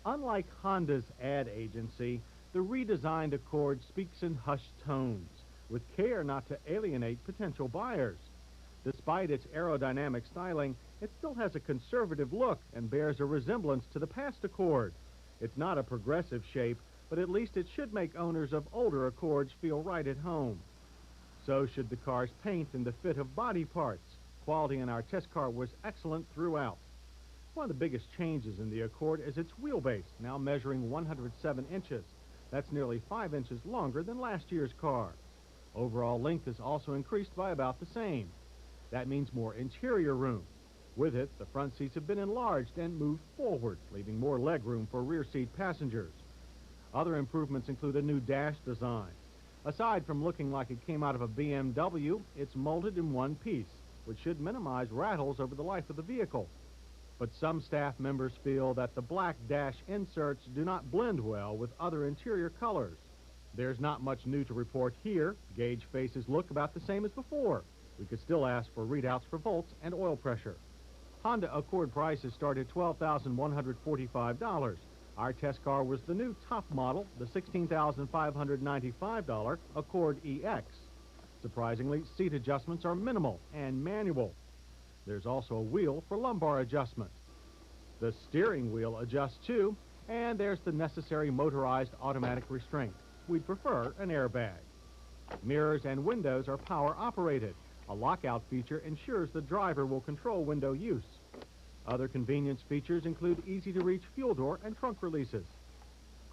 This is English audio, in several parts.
Unlike Honda's ad agency, the redesigned Accord speaks in hushed tones, with care not to alienate potential buyers. Despite its aerodynamic styling, it still has a conservative look and bears a resemblance to the past Accord. It's not a progressive shape, but at least it should make owners of older Accords feel right at home. So should the car's paint and the fit of body parts. Quality in our test car was excellent throughout. One of the biggest changes in the Accord is its wheelbase, now measuring 107 inches. That's nearly 5 inches longer than last year's car. Overall length is also increased by about the same. That means more interior room. With it, the front seats have been enlarged and moved forward, leaving more legroom for rear seat passengers. Other improvements include a new dash design. Aside from looking like it came out of a BMW, it's molded in one piece, which should minimize rattles over the life of the vehicle. But some staff members feel that the black dash inserts do not blend well with other interior colors. There's not much new to report here. Gauge faces look about the same as before. We could still ask for readouts for volts and oil pressure. Honda Accord prices start at $12,145. Our test car was the new top model, the $16,595 Accord EX. Surprisingly, seat adjustments are minimal and manual. There's also a wheel for lumbar adjustment. The steering wheel adjusts too, and there's the necessary motorized automatic restraint. We'd prefer an airbag. Mirrors and windows are power operated. A lockout feature ensures the driver will control window use. Other convenience features include easy-to-reach fuel door and trunk releases.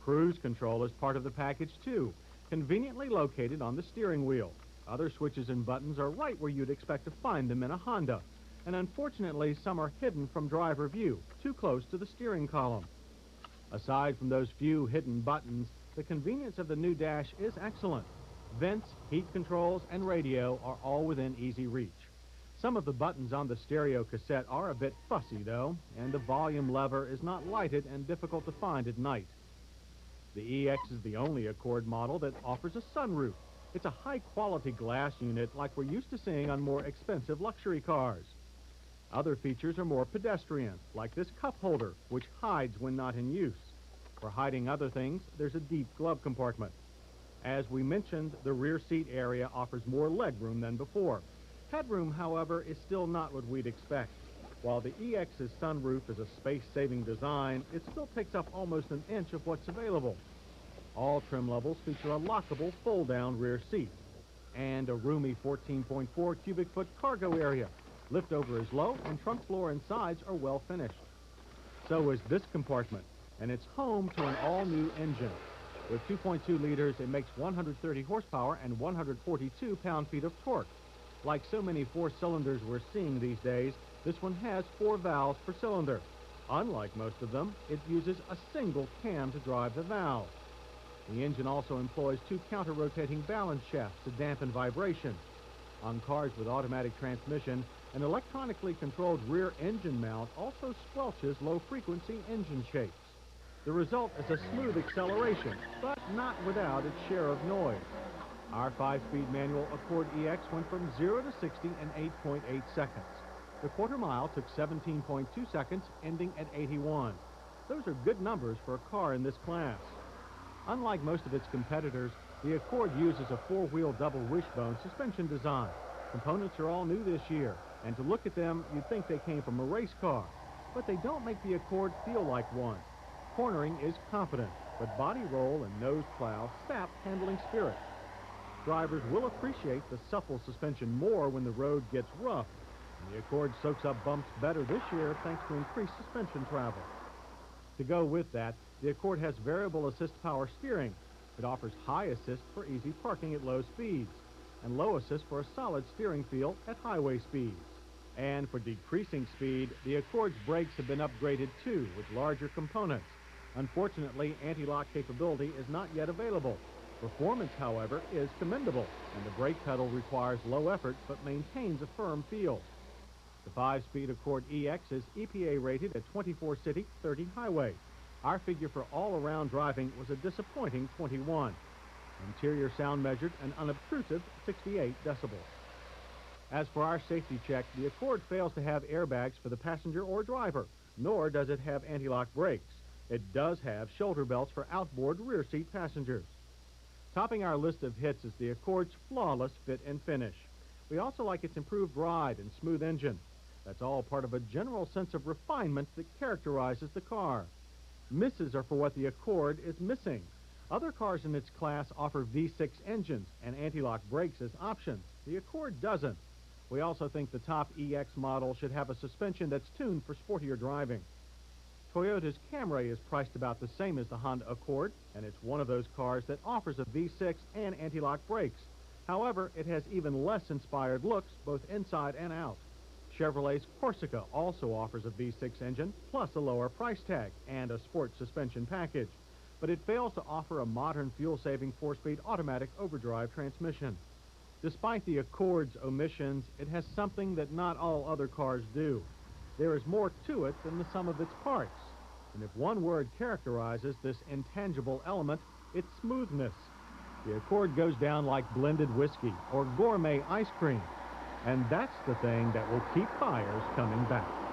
Cruise control is part of the package too, conveniently located on the steering wheel. Other switches and buttons are right where you'd expect to find them in a Honda, and unfortunately some are hidden from driver view, too close to the steering column. Aside from those few hidden buttons, the convenience of the new dash is excellent. Vents, heat controls, and radio are all within easy reach. Some of the buttons on the stereo cassette are a bit fussy, though, and the volume lever is not lighted and difficult to find at night. The EX is the only Accord model that offers a sunroof. It's a high-quality glass unit like we're used to seeing on more expensive luxury cars. Other features are more pedestrian, like this cup holder, which hides when not in use. For hiding other things, there's a deep glove compartment. As we mentioned, the rear seat area offers more legroom than before. Headroom, however, is still not what we'd expect. While the EX's sunroof is a space-saving design, it still takes up almost an inch of what's available. All trim levels feature a lockable fold-down rear seat and a roomy 14.4 cubic foot cargo area. Liftover is low, and trunk floor and sides are well finished. So is this compartment, and it's home to an all-new engine. With 2.2 liters, it makes 130 horsepower and 142 pound-feet of torque. Like so many four-cylinders we're seeing these days, this one has 4 valves per cylinder. Unlike most of them, it uses a single cam to drive the valve. The engine also employs 2 counter-rotating balance shafts to dampen vibration. On cars with automatic transmission, an electronically controlled rear engine mount also squelches low-frequency engine shakes. The result is a smooth acceleration, but not without its share of noise. Our 5-speed manual Accord EX went from 0 to 60 in 8.8 seconds. The quarter mile took 17.2 seconds, ending at 81. Those are good numbers for a car in this class. Unlike most of its competitors, the Accord uses a 4-wheel double wishbone suspension design. Components are all new this year, and to look at them, you'd think they came from a race car. But they don't make the Accord feel like one. Cornering is confident, but body roll and nose plow sap handling spirit. Drivers will appreciate the supple suspension more when the road gets rough, and the Accord soaks up bumps better this year thanks to increased suspension travel. To go with that, the Accord has variable assist power steering. It offers high assist for easy parking at low speeds, and low assist for a solid steering feel at highway speeds. And for decreasing speed, the Accord's brakes have been upgraded too, with larger components. Unfortunately, anti-lock capability is not yet available. Performance, however, is commendable, and the brake pedal requires low effort but maintains a firm feel. The 5-speed Accord EX is EPA rated at 24 city, 30 highway. Our figure for all-around driving was a disappointing 21. Interior sound measured an unobtrusive 68 decibels. As for our safety check, the Accord fails to have airbags for the passenger or driver, nor does it have anti-lock brakes. It does have shoulder belts for outboard rear seat passengers. Topping our list of hits is the Accord's flawless fit and finish. We also like its improved ride and smooth engine. That's all part of a general sense of refinement that characterizes the car. Misses are for what the Accord is missing. Other cars in its class offer V6 engines and anti-lock brakes as options. The Accord doesn't. We also think the top EX model should have a suspension that's tuned for sportier driving. Toyota's Camry is priced about the same as the Honda Accord, and it's one of those cars that offers a V6 and anti-lock brakes. However, it has even less inspired looks both inside and out. Chevrolet's Corsica also offers a V6 engine, plus a lower price tag and a sport suspension package. But it fails to offer a modern fuel-saving 4-speed automatic overdrive transmission. Despite the Accord's omissions, it has something that not all other cars do. There is more to it than the sum of its parts. And if one word characterizes this intangible element, it's smoothness. The Accord goes down like blended whiskey or gourmet ice cream. And that's the thing that will keep buyers coming back.